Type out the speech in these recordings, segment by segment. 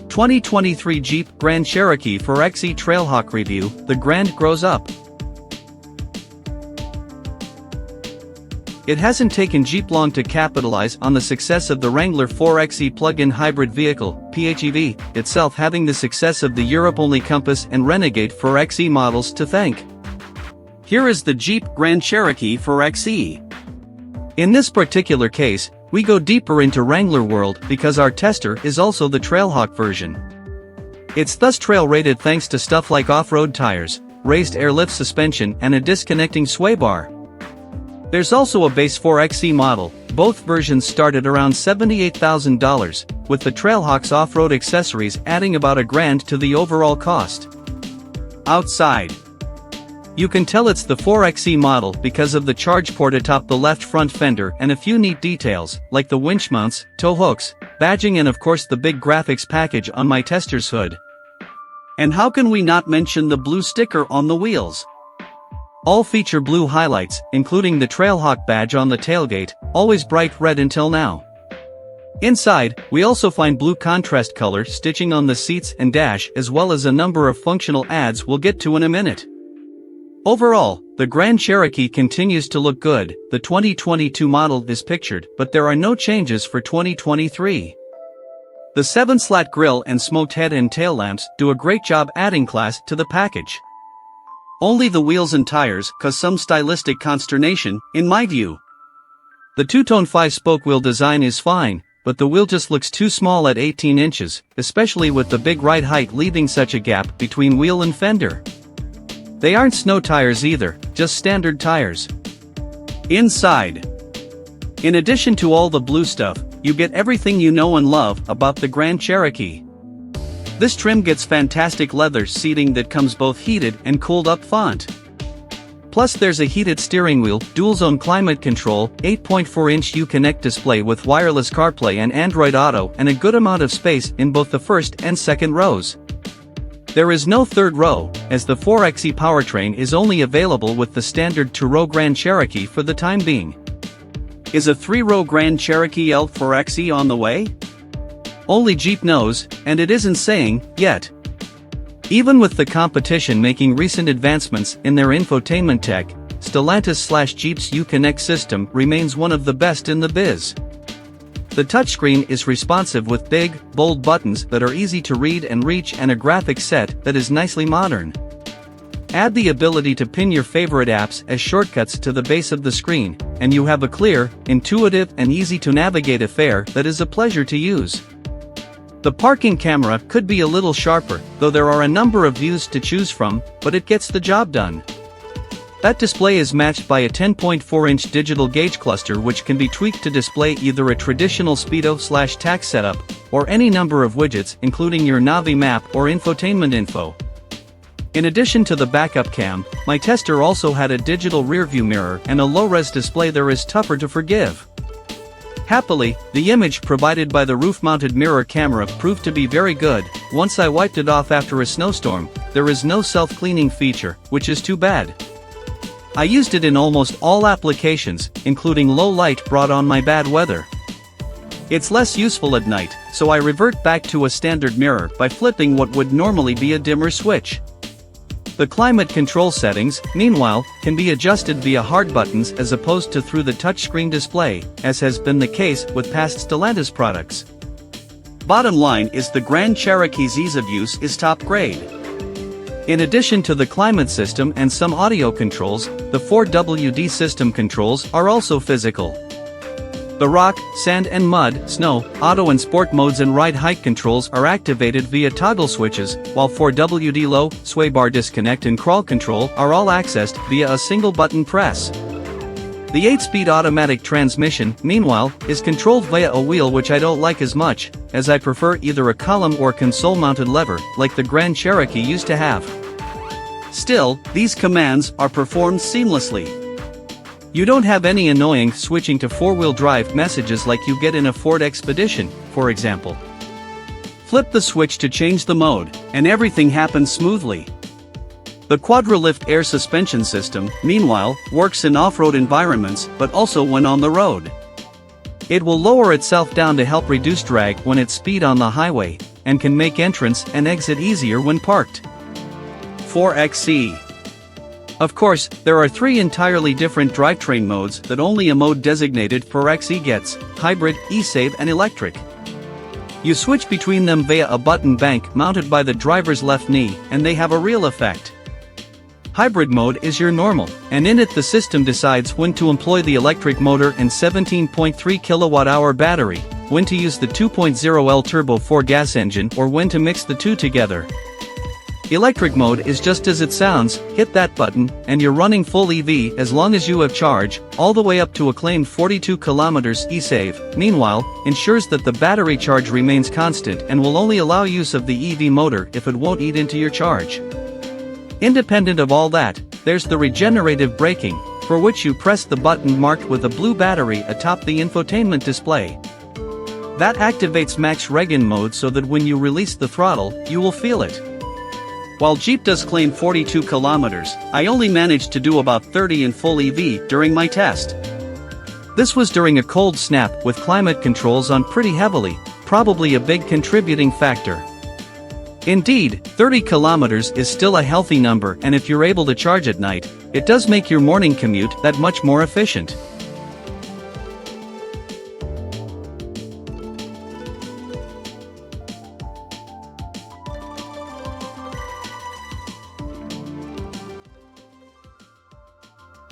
2023 Jeep Grand Cherokee 4Xe Trailhawk Review. The Grand grows up. It hasn't taken Jeep long to capitalize on the success of the Wrangler 4Xe plug-in hybrid vehicle, PHEV, itself having the success of the Europe-only Compass and Renegade 4Xe models to thank. Here is the Jeep Grand Cherokee 4Xe. In this particular case, we go deeper into Wrangler world because our tester is also the Trailhawk version. It's thus trail-rated thanks to stuff like off-road tires, raised airlift suspension and a disconnecting sway bar. There's also a base 4Xe model, both versions start at around $78,000, with the Trailhawk's off-road accessories adding about $1,000 to the overall cost. Outside, you can tell it's the 4Xe model because of the charge port atop the left front fender and a few neat details, like the winch mounts, tow hooks, badging and of course the big graphics package on my tester's hood. And how can we not mention the blue sticker on the wheels? All feature blue highlights, including the Trailhawk badge on the tailgate, always bright red until now. Inside, we also find blue contrast color stitching on the seats and dash as well as a number of functional adds we'll get to in a minute. Overall, the Grand Cherokee continues to look good. The 2022 model is pictured, but there are no changes for 2023. The 7-slat grille and smoked head and tail lamps do a great job adding class to the package. Only the wheels and tires cause some stylistic consternation, in my view. The two-tone 5-spoke wheel design is fine, but the wheel just looks too small at 18 inches, especially with the big ride height leaving such a gap between wheel and fender. They aren't snow tires either, just standard tires. Inside, in addition to all the blue stuff, you get everything you know and love about the Grand Cherokee. This trim gets fantastic leather seating that comes both heated and cooled up font. Plus there's a heated steering wheel, dual-zone climate control, 8.4-inch Uconnect display with wireless CarPlay and Android Auto and a good amount of space in both the first and second rows. There is no third row, as the 4Xe powertrain is only available with the standard 2-row Grand Cherokee for the time being. Is a 3-row Grand Cherokee L4Xe on the way? Only Jeep knows, and it isn't saying, yet. Even with the competition making recent advancements in their infotainment tech, Stellantis/Jeep's Uconnect system remains one of the best in the biz. The touchscreen is responsive with big, bold buttons that are easy to read and reach and a graphics set that is nicely modern. Add the ability to pin your favorite apps as shortcuts to the base of the screen, and you have a clear, intuitive and easy-to-navigate affair that is a pleasure to use. The parking camera could be a little sharper, though there are a number of views to choose from, but it gets the job done. That display is matched by a 10.4-inch digital gauge cluster which can be tweaked to display either a traditional speedo/tax setup, or any number of widgets including your Navi map or infotainment info. In addition to the backup cam, my tester also had a digital rearview mirror and a low-res display that is tougher to forgive. Happily, the image provided by the roof-mounted mirror camera proved to be very good. Once I wiped it off after a snowstorm, there is no self-cleaning feature, which is too bad. I used it in almost all applications, including low light brought on by bad weather. It's less useful at night, so I revert back to a standard mirror by flipping what would normally be a dimmer switch. The climate control settings, meanwhile, can be adjusted via hard buttons as opposed to through the touchscreen display, as has been the case with past Stellantis products. Bottom line is the Grand Cherokee's ease of use is top grade. In addition to the climate system and some audio controls, the 4WD system controls are also physical. The rock, sand and mud, snow, auto and sport modes and ride height controls are activated via toggle switches, while 4WD low, sway bar disconnect and crawl control are all accessed via a single button press. The 8-speed automatic transmission, meanwhile, is controlled via a wheel which I don't like as much, as I prefer either a column or console-mounted lever, like the Grand Cherokee used to have. Still, these commands are performed seamlessly. You don't have any annoying switching to 4-wheel drive messages like you get in a Ford Expedition, for example. Flip the switch to change the mode, and everything happens smoothly. The Quadra-Lift air suspension system, meanwhile, works in off-road environments but also when on the road. It will lower itself down to help reduce drag when at speed on the highway, and can make entrance and exit easier when parked. 4xe. Of course, there are 3 entirely different drivetrain modes that only a mode designated for xe gets: hybrid, e-save and electric. You switch between them via a button bank mounted by the driver's left knee, and they have a real effect. Hybrid mode is your normal, and in it the system decides when to employ the electric motor and 17.3 kWh battery, when to use the 2.0L turbo 4 gas engine, or when to mix the two together. Electric mode is just as it sounds: hit that button, and you're running full EV as long as you have charge, all the way up to a claimed 42 km. E-save, meanwhile, ensures that the battery charge remains constant and will only allow use of the EV motor if it won't eat into your charge. Independent of all that, there's the regenerative braking, for which you press the button marked with a blue battery atop the infotainment display. That activates max regen mode so that when you release the throttle, you will feel it. While Jeep does claim 42 kilometers, I only managed to do about 30 in full EV during my test. This was during a cold snap with climate controls on pretty heavily, probably a big contributing factor. Indeed, 30 kilometers is still a healthy number, and if you're able to charge at night, it does make your morning commute that much more efficient.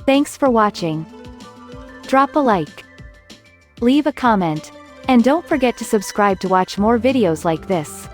Thanks for watching. Drop a like, leave a comment, and don't forget to subscribe to watch more videos like this.